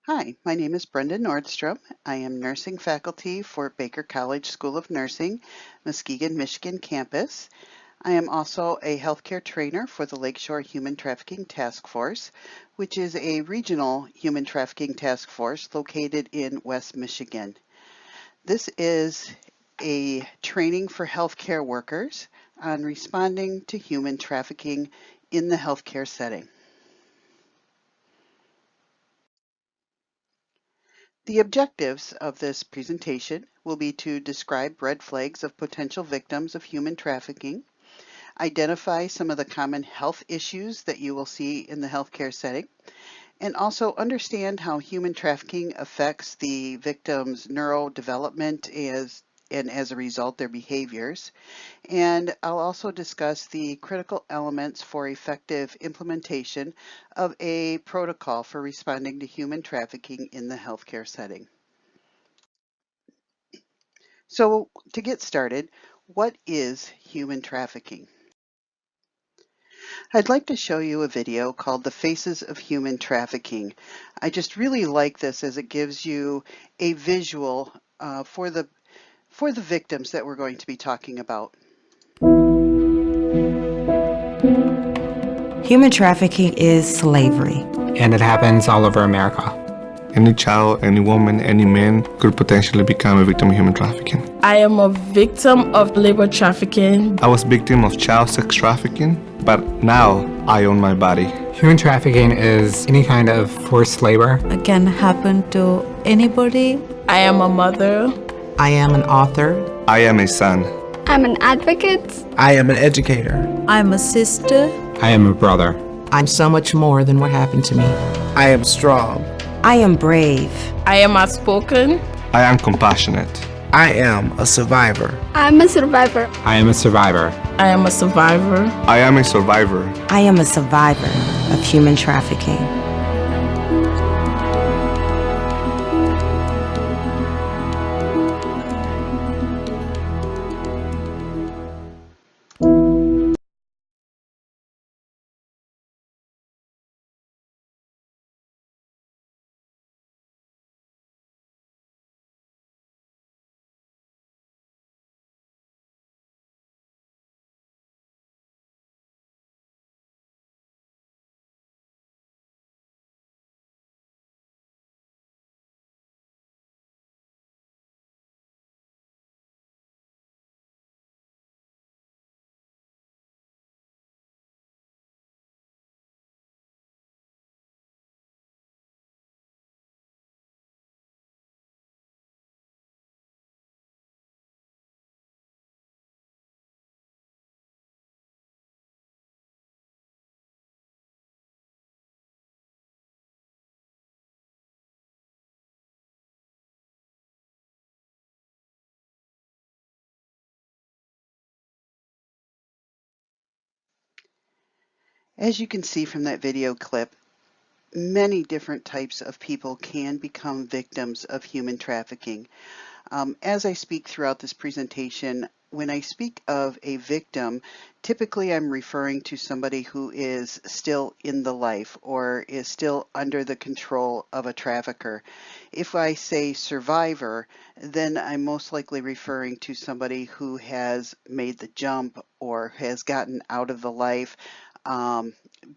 Hi, my name is Brenda Nordstrom. I am nursing faculty for Baker College School of Nursing, Muskegon, Michigan campus. I am also a healthcare trainer for the Lakeshore Human Trafficking Task Force, which is a regional human trafficking task force located in West Michigan. This is a training for healthcare workers on responding to human trafficking in the healthcare setting. The objectives of this presentation will be to describe red flags of potential victims of human trafficking, identify some of the common health issues that you will see in the healthcare setting, and also understand how human trafficking affects the victim's neurodevelopment and as a result their behaviors. And I'll also discuss the critical elements for effective implementation of a protocol for responding to human trafficking in the healthcare setting. So to get started, what is human trafficking? I'd like to show you a video called The Faces of Human Trafficking. I just really like this as it gives you a visual for the victims that we're going to be talking about. Human trafficking is slavery. And it happens all over America. Any child, any woman, any man could potentially become a victim of human trafficking. I am a victim of labor trafficking. I was a victim of child sex trafficking, but now I own my body. Human trafficking is any kind of forced labor. It can happen to anybody. I am a mother. I am an author. I am a son. I'm an advocate. I am an educator. I'm a sister. I am a brother. I'm so much more than what happened to me. I am strong. I am brave. I am outspoken. I am compassionate. I am a survivor. I'm a survivor. I am a survivor. I am a survivor. I am a survivor. I am a survivor of human trafficking. As you can see from that video clip, many different types of people can become victims of human trafficking. As I speak throughout this presentation, when I speak of a victim, typically I'm referring to somebody who is still in the life or is still under the control of a trafficker. If I say survivor, then I'm most likely referring to somebody who has made the jump or has gotten out of the life.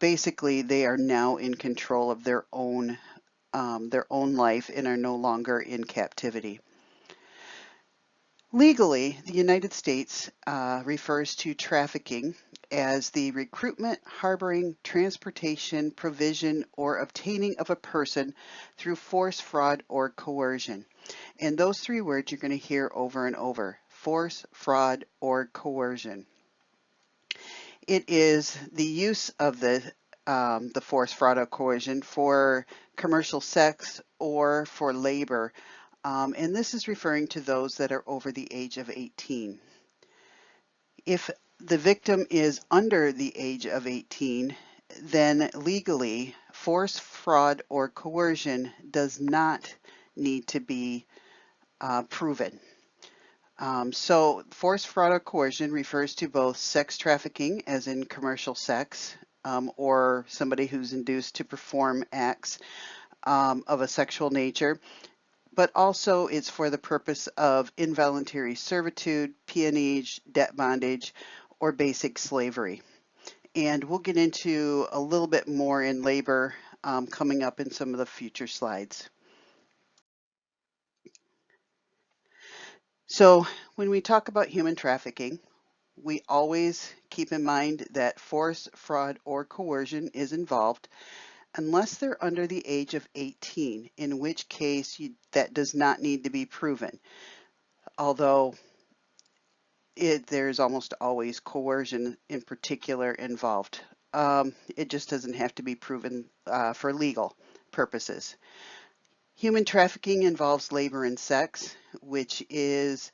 Basically, they are now in control of their own life and are no longer in captivity. Legally, the United States refers to trafficking as the recruitment, harboring, transportation, provision, or obtaining of a person through force, fraud, or coercion. And those three words you're going to hear over and over: force, fraud, or coercion. It is the use of the force, fraud, or coercion for commercial sex or for labor. And this is referring to those that are over the age of 18. If the victim is under the age of 18, then legally, force, fraud, or coercion does not need to be proven. So force, fraud, or coercion refers to both sex trafficking, as in commercial sex, or somebody who's induced to perform acts of a sexual nature, but also it's for the purpose of involuntary servitude, peonage, debt bondage, or basic slavery. And we'll get into a little bit more in labor coming up in some of the future slides. So when we talk about human trafficking, we always keep in mind that force, fraud, or coercion is involved unless they're under the age of 18, in which case that does not need to be proven, although there's almost always coercion in particular involved. It just doesn't have to be proven for legal purposes. Human trafficking involves labor and sex, which is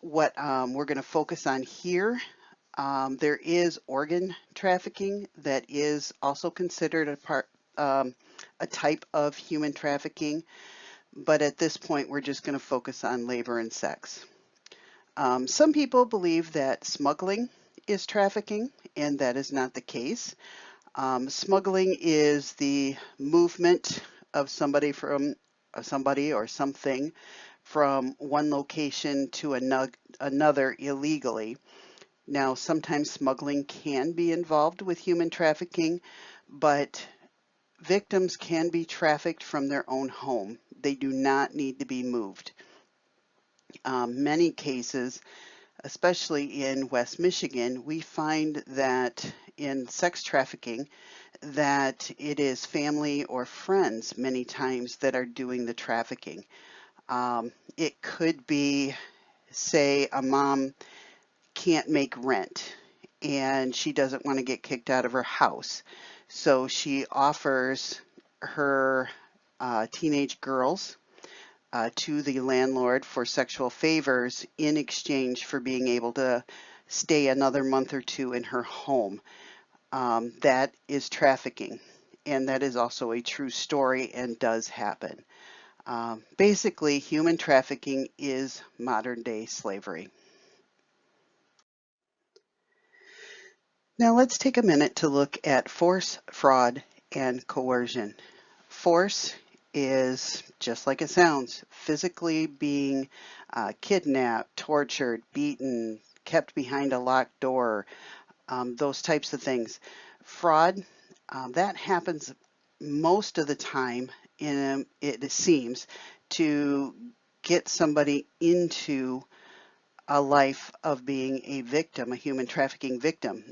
what we're going to focus on here. There is organ trafficking that is also considered a type of human trafficking, but at this point we're just going to focus on labor and sex. Some people believe that smuggling is trafficking, and that is not the case. Smuggling is the movement of somebody or something from one location to another illegally. Now, sometimes smuggling can be involved with human trafficking, but victims can be trafficked from their own home. They do not need to be moved. Many cases, especially in West Michigan, we find that in sex trafficking that it is family or friends many times that are doing the trafficking. It could be, say, a mom can't make rent and she doesn't want to get kicked out of her house. So she offers her teenage girls to the landlord for sexual favors in exchange for being able to stay another month or two in her home. That is trafficking, and that is also a true story and does happen. Basically, human trafficking is modern day slavery. Now let's take a minute to look at force, fraud, and coercion. Force is, just like it sounds, physically being kidnapped, tortured, beaten, kept behind a locked door, those types of things. Fraud, that happens most of the time, it seems, to get somebody into a life of being a victim, a human trafficking victim,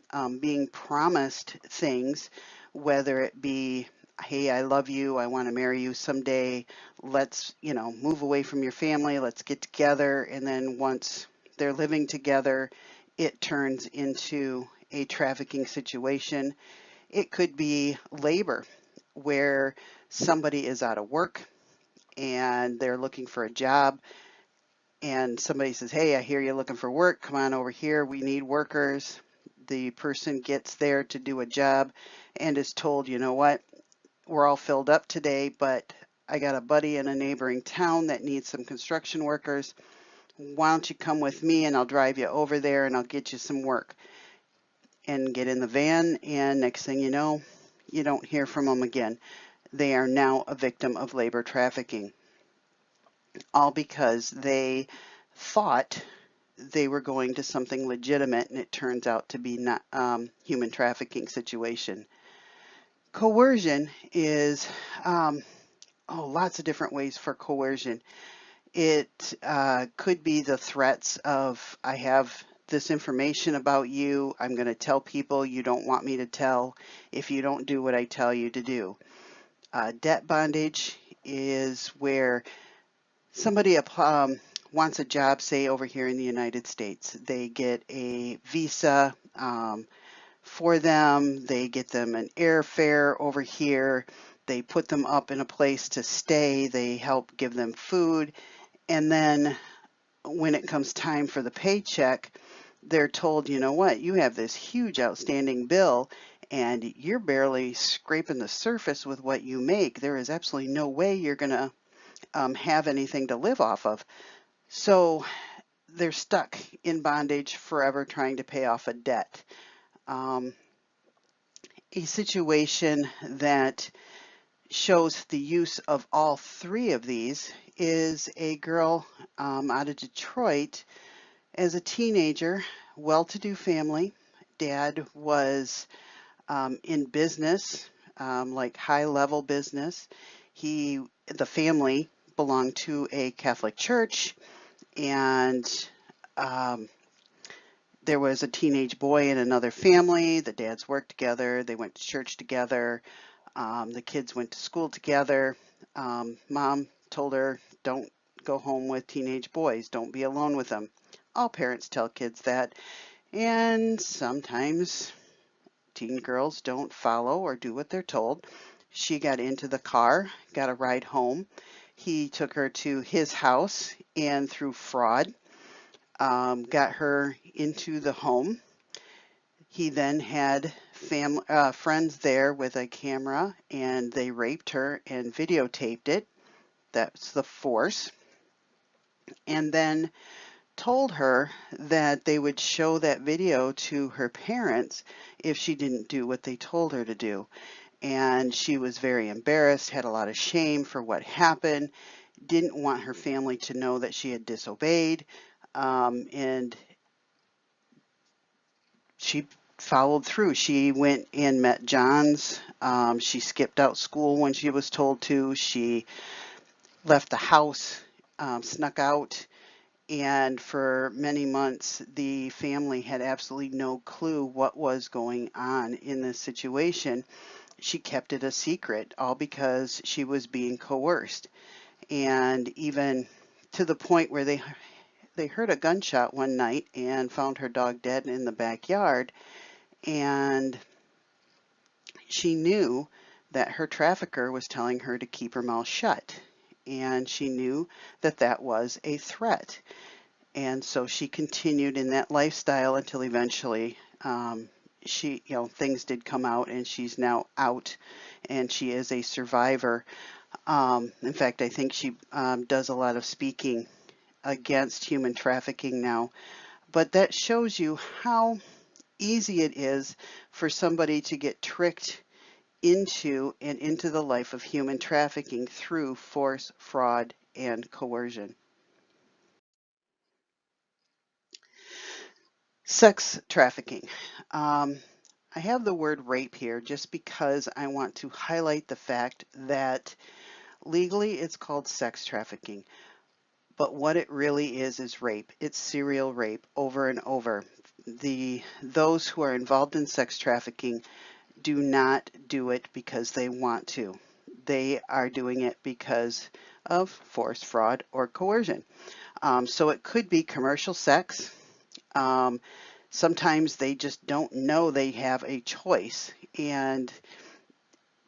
being promised things, whether it be, hey, I love you, I want to marry you someday, let's, move away from your family, let's get together. And then once they're living together, it turns into a trafficking situation. It could be labor, where somebody is out of work and they're looking for a job, and somebody says, hey, I hear you're looking for work, come on over here, we need workers. The person gets there to do a job and is told, you know what, we're all filled up today, but I got a buddy in a neighboring town that needs some construction workers. Why don't you come with me and I'll drive you over there and I'll get you some work. And get in the van, and next thing you know, you don't hear from them again. They are now a victim of labor trafficking, all because they thought they were going to something legitimate, and it turns out to be not human trafficking situation. Coercion is lots of different ways for coercion. It could be the threats of, I have this information about you, I'm going to tell people you don't want me to tell if you don't do what I tell you to do. Debt bondage is where somebody wants a job, say over here in the United States. They get a visa for them, they get them an airfare over here, they put them up in a place to stay, they help give them food, and then when it comes time for the paycheck, they're told, you know what, you have this huge outstanding bill and you're barely scraping the surface with what you make. There is absolutely no way you're going to have anything to live off of. So they're stuck in bondage forever trying to pay off a debt. A situation that shows the use of all three of these is a girl out of Detroit as a teenager, well-to-do family. Dad was in business, like high-level business. The family belonged to a Catholic church, and um, there was a teenage boy in another family. The dads worked together. They went to church together. The kids went to school together. Mom told her, don't go home with teenage boys. Don't be alone with them. All parents tell kids that. And sometimes teen girls don't follow or do what they're told. She got into the car, got a ride home. He took her to his house and through fraud, got her into the home. He then had friends there with a camera, and they raped her and videotaped it. That's the force. And then told her that they would show that video to her parents if she didn't do what they told her to do. And she was very embarrassed, had a lot of shame for what happened, didn't want her family to know that she had disobeyed, and she followed through. She went and met Johns. She skipped out school when she was told to. She left the house, snuck out, and for many months, the family had absolutely no clue what was going on in this situation. She kept it a secret, all because she was being coerced. And even to the point where they heard a gunshot one night and found her dog dead in the backyard. And she knew that her trafficker was telling her to keep her mouth shut. And she knew that that was a threat. And so she continued in that lifestyle until eventually things did come out, and she's now out, and she is a survivor. In fact, I think she does a lot of speaking against human trafficking now. But that shows you how easy it is for somebody to get tricked into the life of human trafficking through force, fraud, and coercion. Sex trafficking. I have the word rape here just because I want to highlight the fact that legally it's called sex trafficking, but what it really is rape. It's serial rape over and over. Those who are involved in sex trafficking do not do it because they want to. They are doing it because of force, fraud, or coercion. So it could be commercial sex. Um, Sometimes they just don't know they have a choice and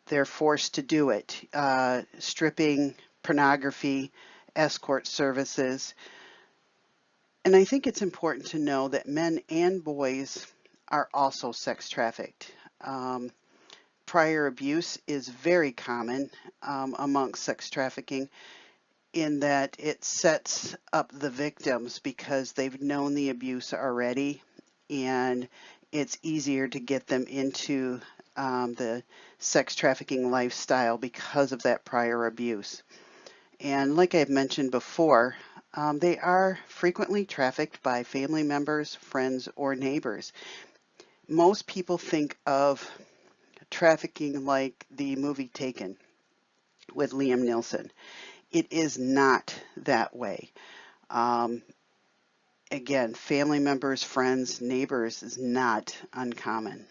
they're forced to do it. Stripping, pornography, escort services. And I think it's important to know that men and boys are also sex trafficked. Prior abuse is very common amongst sex trafficking in that it sets up the victims because they've known the abuse already, and it's easier to get them into the sex trafficking lifestyle because of that prior abuse. And like I've mentioned before, they are frequently trafficked by family members, friends, or neighbors. Most people think of trafficking like the movie Taken with Liam Neeson. It is not that way. Um, Again, family members, friends, neighbors is not uncommon.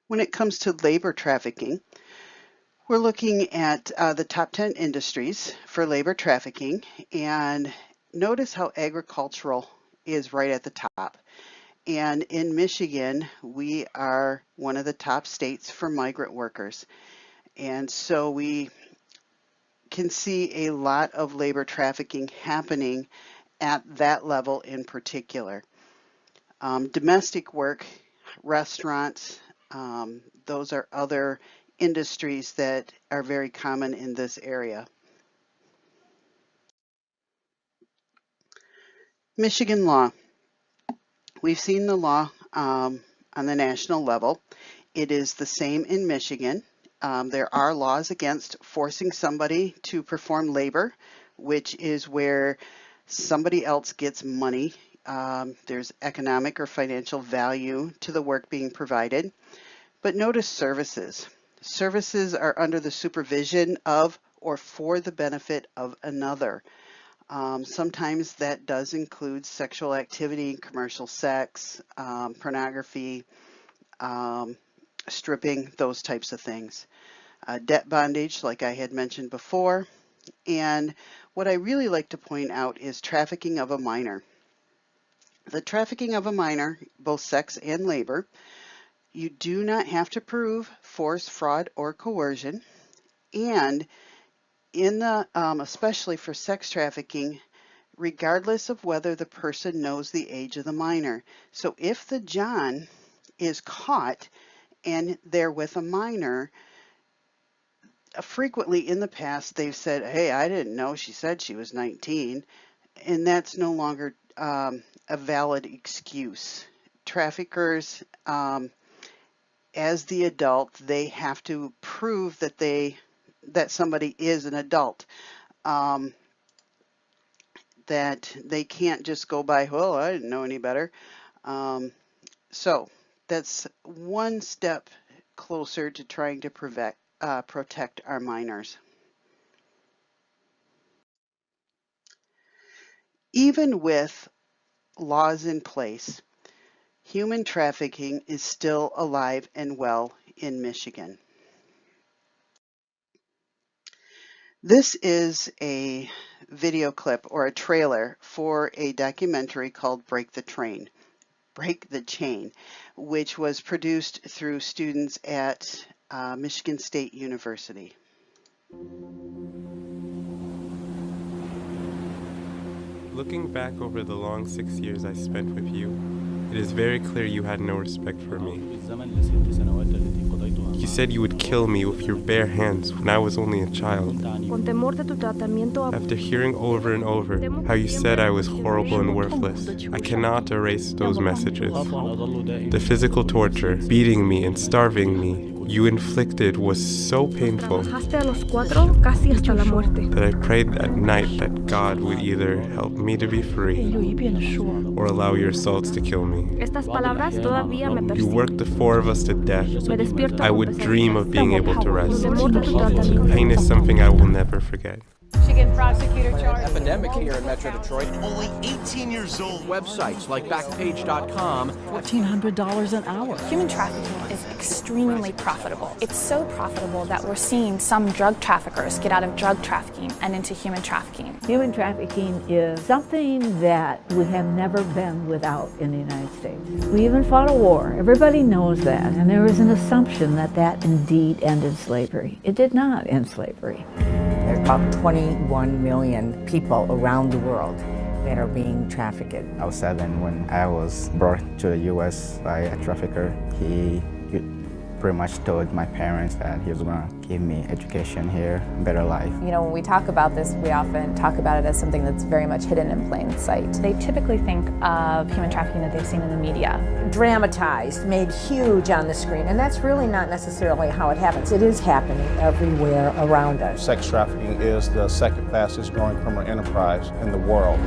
When it comes to labor trafficking, we're looking at the top 10 industries for labor trafficking, and notice how agricultural is right at the top. And in Michigan, we are one of the top states for migrant workers. And so we can see a lot of labor trafficking happening at that level in particular. Domestic work, restaurants, those are other industries that are very common in this area. Michigan law. We've seen the law on the national level. It is the same in Michigan. There are laws against forcing somebody to perform labor, which is where somebody else gets money. There's economic or financial value to the work being provided. But notice services. Services are under the supervision of or for the benefit of another. Sometimes that does include sexual activity, commercial sex, pornography, stripping, those types of things. Debt bondage, like I had mentioned before. And what I really like to point out is trafficking of a minor. The trafficking of a minor, both sex and labor, you do not have to prove force, fraud, or coercion. And in the, especially for sex trafficking, regardless of whether the person knows the age of the minor. So if the John is caught and they're with a minor, frequently in the past they've said, hey, I didn't know, she said she was 19, and that's no longer a valid excuse. Traffickers, as the adult, they have to prove that somebody is an adult. That they can't just go by, well, I didn't know any better. So that's one step closer to trying to protect our minors. Even with laws in place, human trafficking is still alive and well in Michigan. This is a video clip or a trailer for a documentary called Break the Chain, which was produced through students at Michigan State University. Looking back over the long 6 years I spent with you, it is very clear you had no respect for me. You said you would kill me with your bare hands when I was only a child. After hearing over and over how you said I was horrible and worthless, I cannot erase those messages. The physical torture, beating me and starving me, you inflicted was so painful that I prayed at night that God would either help me to be free or allow your assaults to kill me. You worked the four of us to death. I would dream of being able to rest. Pain is something I will never forget. Michigan prosecutor charged. Epidemic here in Metro Detroit. Only 18 years old. Websites like Backpage.com. $1,400 an hour. Human trafficking is extremely profitable. It's so profitable that we're seeing some drug traffickers get out of drug trafficking and into human trafficking. Human trafficking is something that we have never been without in the United States. We even fought a war. Everybody knows that. And there is an assumption that that indeed ended slavery. It did not end slavery. There are about 21 million people around the world that are being trafficked. I was 7 when I was brought to the U.S. by a trafficker. He pretty much told my parents that he was going to give me education here, a better life. You know, when we talk about this, we often talk about it as something that's very much hidden in plain sight. They typically think of human trafficking that they've seen in the media. Dramatized, made huge on the screen, and that's really not necessarily how it happens. It is happening everywhere around us. Sex trafficking is the second fastest growing criminal enterprise in the world.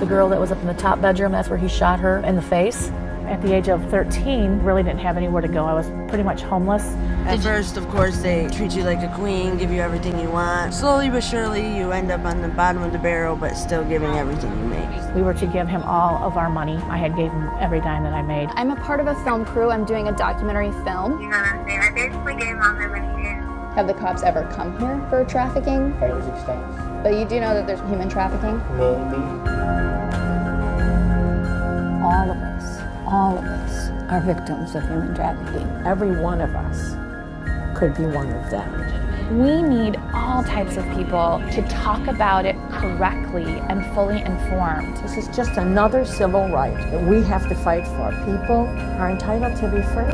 The girl that was up in the top bedroom, that's where he shot her in the face. At the age of 13, really didn't have anywhere to go. I was pretty much homeless. At first, of course, they treat you like a queen, give you everything you want. Slowly but surely, you end up on the bottom of the barrel, but still giving everything you make. We were to give him all of our money. I had gave him every dime that I made. I'm a part of a film crew. I'm doing a documentary film. You know what I'm saying? I basically gave all my money here. Have the cops ever come here for trafficking? But you do know that there's human trafficking? All of us are victims of human trafficking. Every one of us could be one of them. We need all types of people to talk about it correctly and fully informed. This is just another civil right that we have to fight for. People are entitled to be free.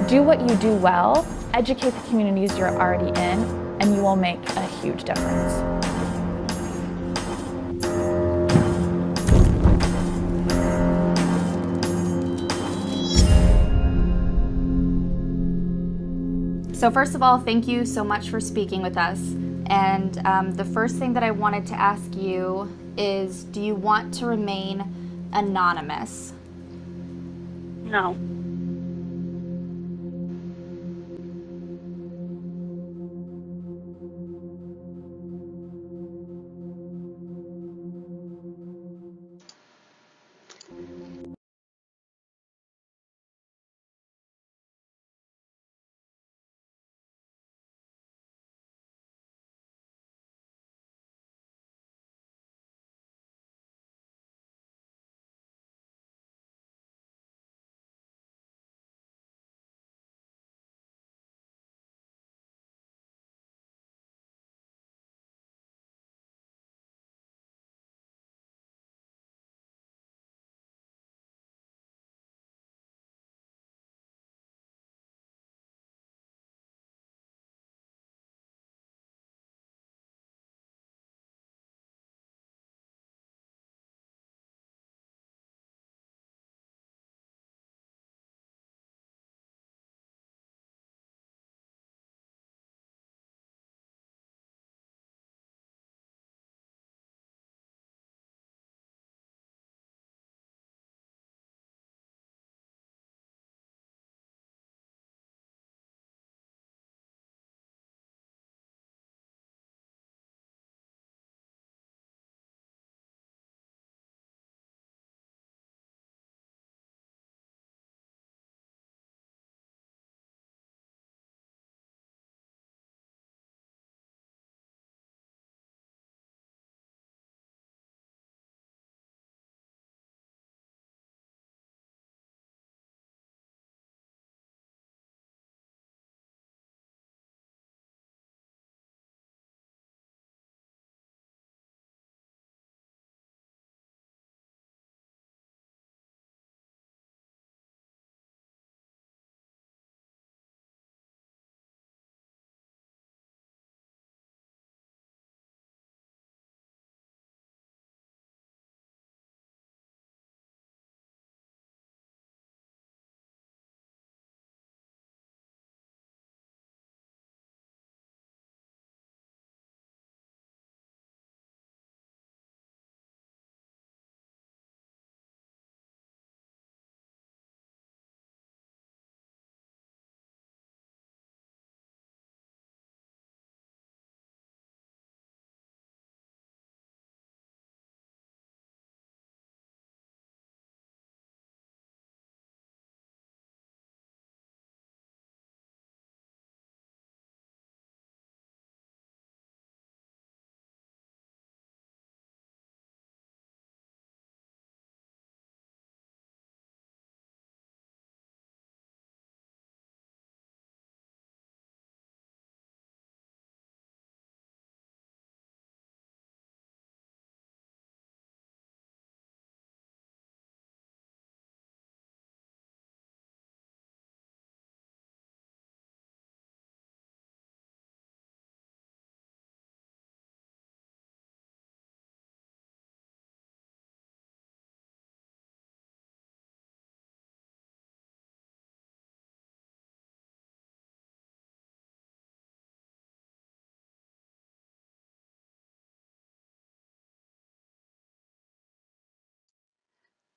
Do what you do well, educate the communities you're already in, and you will make a huge difference. So first of all, thank you so much for speaking with us. And the first thing that I wanted to ask you is, do you want to remain anonymous? No.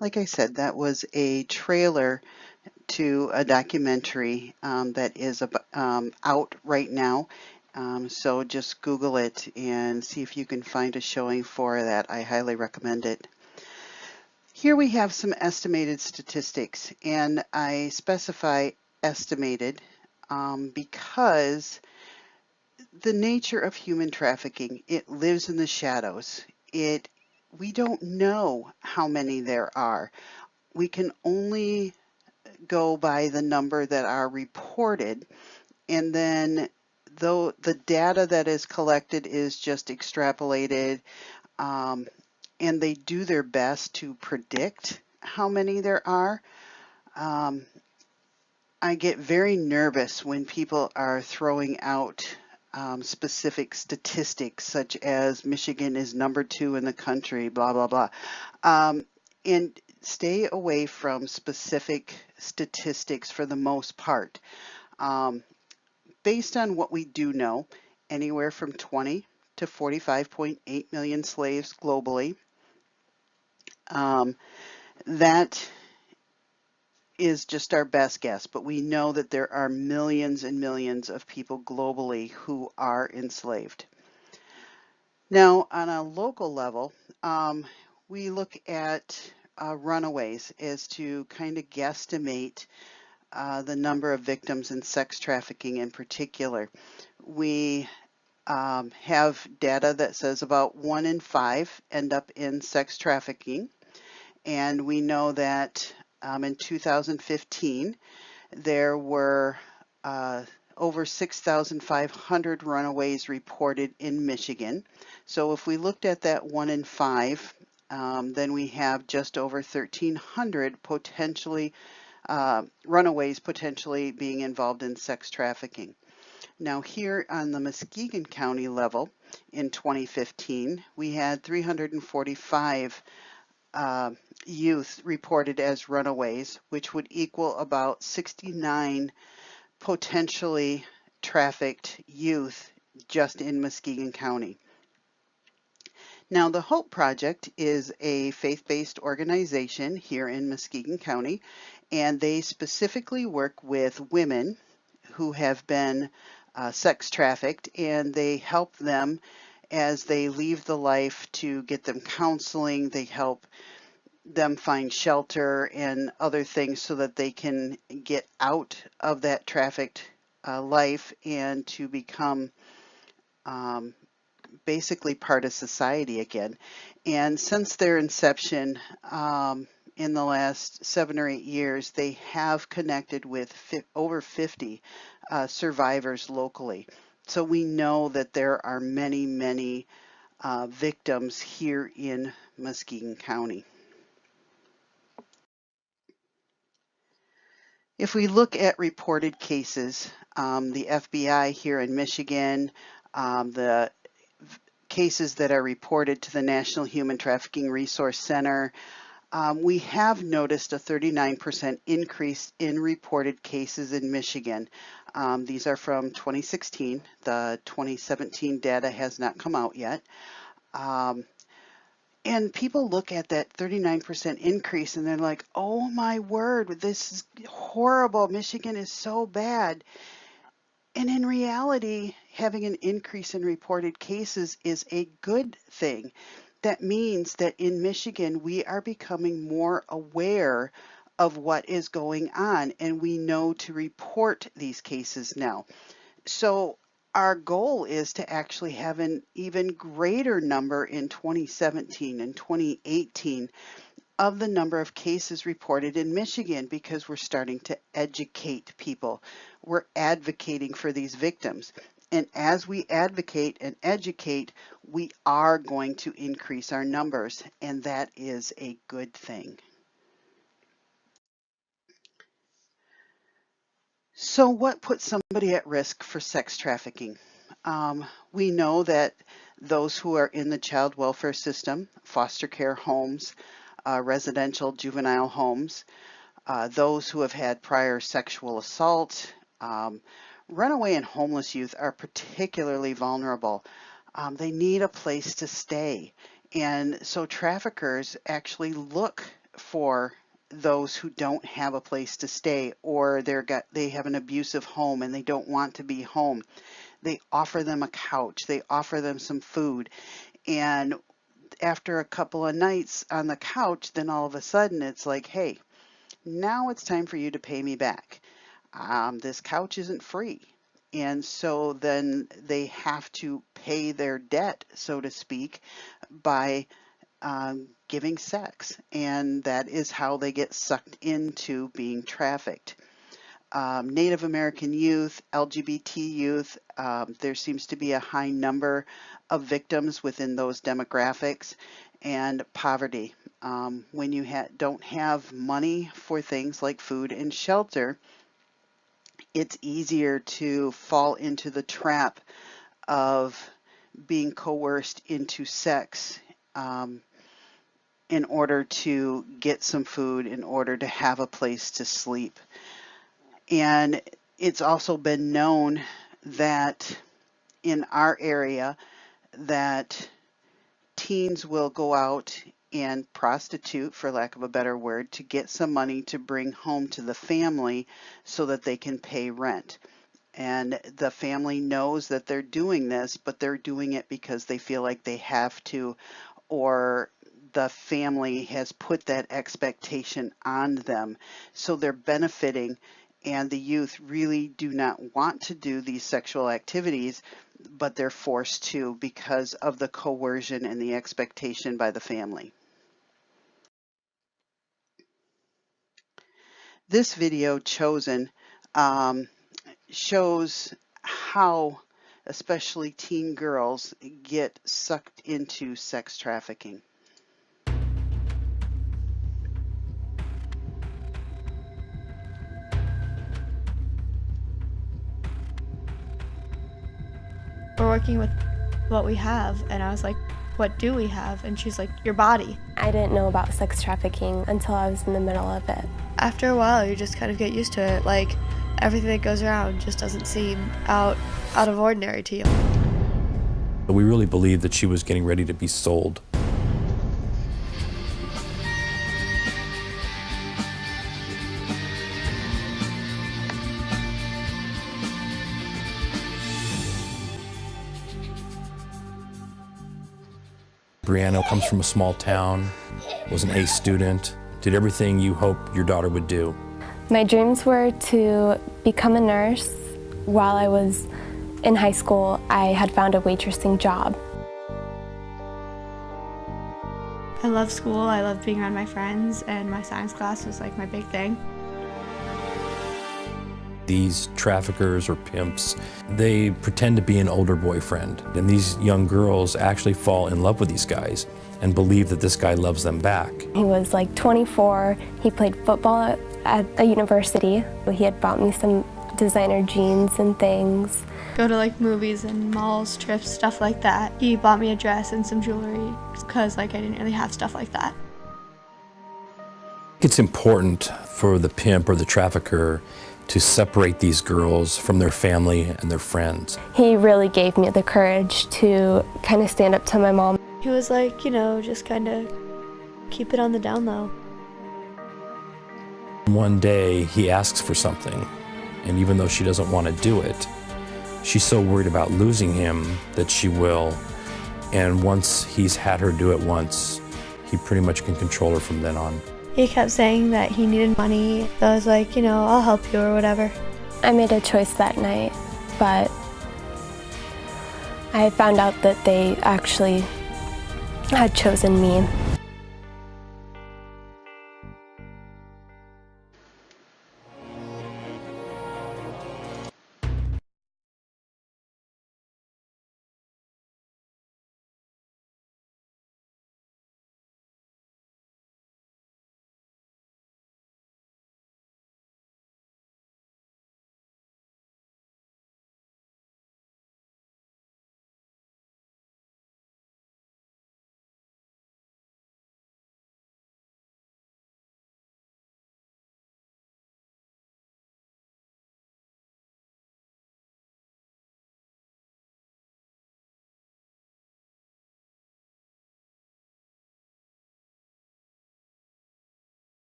Like I said, that was a trailer to a documentary that is out right now. So just Google it and see if you can find a showing for that. I highly recommend it. Here we have some estimated statistics, and I specify estimated because the nature of human trafficking, it lives in the shadows. We don't know how many there are. We can only go by the number that are reported, and then though the data that is collected is just extrapolated, and they do their best to predict how many there are. I get very nervous when people are throwing out specific statistics, such as Michigan is #2 in the country, blah, blah, blah. And stay away from specific statistics for the most part. based on what we do know, anywhere from 20 to 45.8 million slaves globally. That is just our best guess, but we know that there are millions and millions of people globally who are enslaved. Now, on a local level, we look at runaways as to kind of guesstimate the number of victims in sex trafficking in particular. We have data that says about 1 in 5 end up in sex trafficking, and we know that in 2015 there were over 6,500 runaways reported in Michigan. So if we looked at that 1 in 5, then we have just over 1,300 potentially runaways potentially being involved in sex trafficking. Now here on the Muskegon County level in 2015, we had 345 youth reported as runaways, which would equal about 69 potentially trafficked youth just in Muskegon County. Now, the Hope Project is a faith-based organization here in Muskegon County, and they specifically work with women who have been sex trafficked, and they help them as they leave the life to get them counseling. They help them find shelter and other things so that they can get out of that trafficked life and to become basically part of society again. And since their inception in the last 7 or 8 years, they have connected with over 50 survivors locally. So we know that there are many, many victims here in Muskegon County. If we look at reported cases, the FBI here in Michigan, the cases that are reported to the National Human Trafficking Resource Center, we have noticed a 39% increase in reported cases in Michigan. These are from 2016. The 2017 data has not come out yet. And people look at that 39% increase and they're like, oh my word, this is horrible. Michigan is so bad. And in reality, having an increase in reported cases is a good thing. That means that in Michigan, we are becoming more aware of what is going on, and we know to report these cases now. So our goal is to actually have an even greater number in 2017 and 2018 of the number of cases reported in Michigan, because we're starting to educate people. We're advocating for these victims. And as we advocate and educate, we are going to increase our numbers, and that is a good thing. So what puts somebody at risk for sex trafficking? We know that those who are in the child welfare system, foster care homes, residential juvenile homes, those who have had prior sexual assault, runaway and homeless youth are particularly vulnerable. They need a place to stay. And so traffickers actually look for those who don't have a place to stay, or they have an abusive home and they don't want to be home. They offer them a couch, they offer them some food, and after a couple of nights on the couch, then all of a sudden it's like, hey, now it's time for you to pay me back. This couch isn't free. And so then they have to pay their debt, so to speak, by giving sex. And that is how they get sucked into being trafficked. Native American youth, LGBT youth, there seems to be a high number of victims within those demographics, and poverty. When you don't have money for things like food and shelter, it's easier to fall into the trap of being coerced into sex in order to get some food, in order to have a place to sleep. And it's also been known that in our area that teens will go out and prostitute, for lack of a better word, to get some money to bring home to the family so that they can pay rent. And the family knows that they're doing this, but they're doing it because they feel like they have to, or the family has put that expectation on them. So they're benefiting, and the youth really do not want to do these sexual activities, but they're forced to because of the coercion and the expectation by the family. This video chosen shows how especially teen girls get sucked into sex trafficking. We're working with what we have, and I was like, what do we have? And she's like, your body. I didn't know about sex trafficking until I was in the middle of it. After a while, you just kind of get used to it. Like, everything that goes around just doesn't seem out of ordinary to you. We really believed that she was getting ready to be sold. Brianna comes from a small town, was an A student, did everything you hope your daughter would do. My dreams were to become a nurse. While I was in high school, I had found a waitressing job. I love school, I love being around my friends, and my science class was like my big thing. These traffickers or pimps, they pretend to be an older boyfriend. And these young girls actually fall in love with these guys and believe that this guy loves them back. He was like 24. He played football at a university. He had bought me some designer jeans and things. Go to like movies and malls, trips, stuff like that. He bought me a dress and some jewelry because like I didn't really have stuff like that. It's important for the pimp or the trafficker to separate these girls from their family and their friends. He really gave me the courage to kind of stand up to my mom. He was like, you know, just kind of keep it on the down low. One day he asks for something, and even though she doesn't want to do it, she's so worried about losing him that she will. And once he's had her do it once, he pretty much can control her from then on. He kept saying that he needed money. So I was like, you know, I'll help you or whatever. I made a choice that night, but I found out that they actually had chosen me.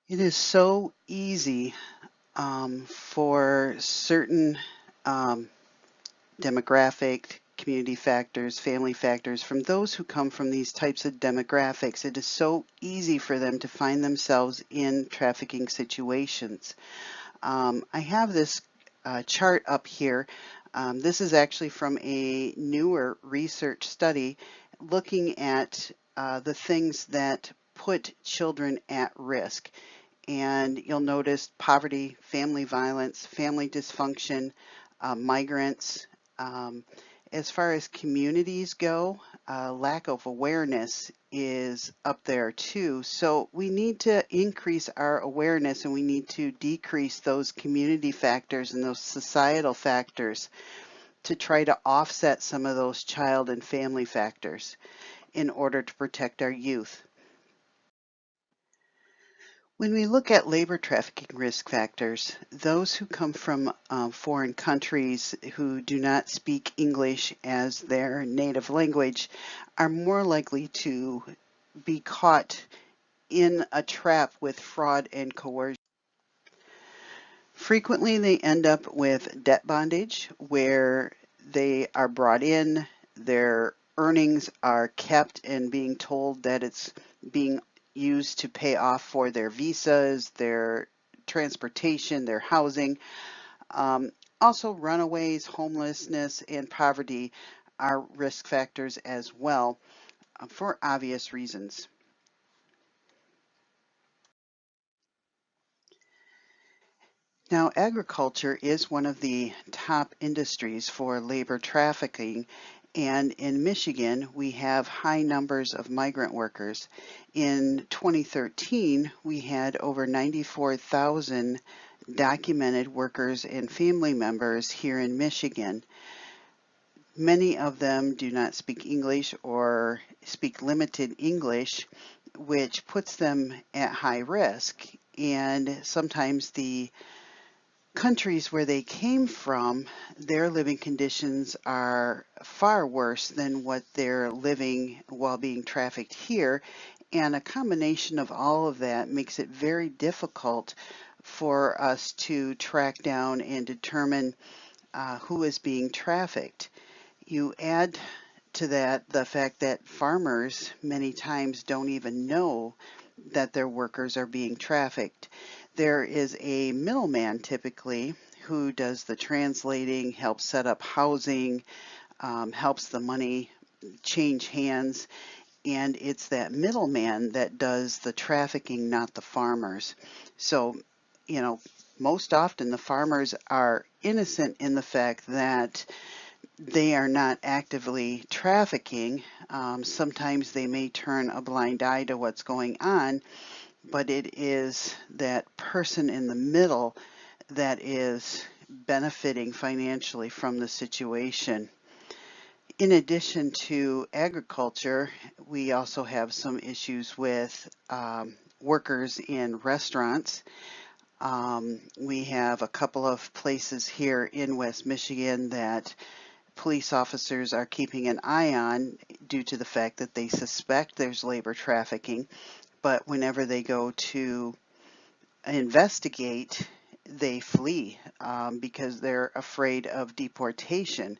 It is so easy for certain demographic, community factors, family factors, from those who come from these types of demographics, it is so easy for them to find themselves in trafficking situations. I have this chart up here. This is actually from a newer research study looking at the things that put children at risk. And you'll notice poverty, family violence, family dysfunction, migrants. As far as communities go, lack of awareness is up there too. So we need to increase our awareness and we need to decrease those community factors and those societal factors to try to offset some of those child and family factors in order to protect our youth. When we look at labor trafficking risk factors, those who come from foreign countries who do not speak English as their native language are more likely to be caught in a trap with fraud and coercion. Frequently, they end up with debt bondage where they are brought in, their earnings are kept and being told that it's being used to pay off for their visas, their transportation, their housing. Also, runaways, homelessness, and poverty are risk factors as well for obvious reasons. Now, agriculture is one of the top industries for labor trafficking, and in Michigan, we have high numbers of migrant workers. In 2013, we had over 94,000 documented workers and family members here in Michigan. Many of them do not speak English or speak limited English, which puts them at high risk, and sometimes the countries where they came from, their living conditions are far worse than what they're living while being trafficked here. And a combination of all of that makes it very difficult for us to track down and determine who is being trafficked. You add to that the fact that farmers many times don't even know that their workers are being trafficked. There is a middleman typically who does the translating, helps set up housing, helps the money change hands, and it's that middleman that does the trafficking, not the farmers. So, most often the farmers are innocent in the fact that they are not actively trafficking. Sometimes they may turn a blind eye to what's going on, but it is that person in the middle that is benefiting financially from the situation. In addition to agriculture, we also have some issues with workers in restaurants. We have a couple of places here in West Michigan that police officers are keeping an eye on due to the fact that they suspect there's labor trafficking, but whenever they go to investigate, they flee because they're afraid of deportation.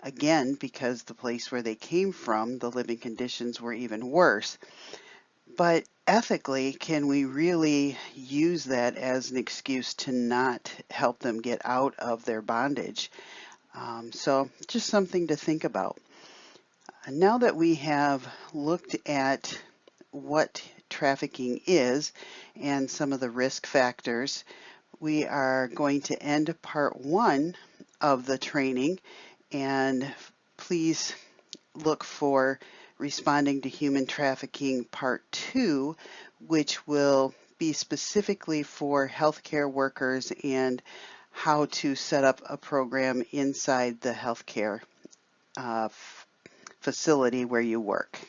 Again, because the place where they came from, the living conditions were even worse. But ethically, can we really use that as an excuse to not help them get out of their bondage? So just something to think about. Now that we have looked at what trafficking is and some of the risk factors, we are going to end part 1 of the training, and please look for Responding to Human Trafficking Part 2, which will be specifically for healthcare workers and how to set up a program inside the healthcare facility where you work.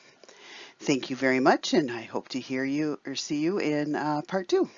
Thank you very much, and I hope to hear you or see you in part 2.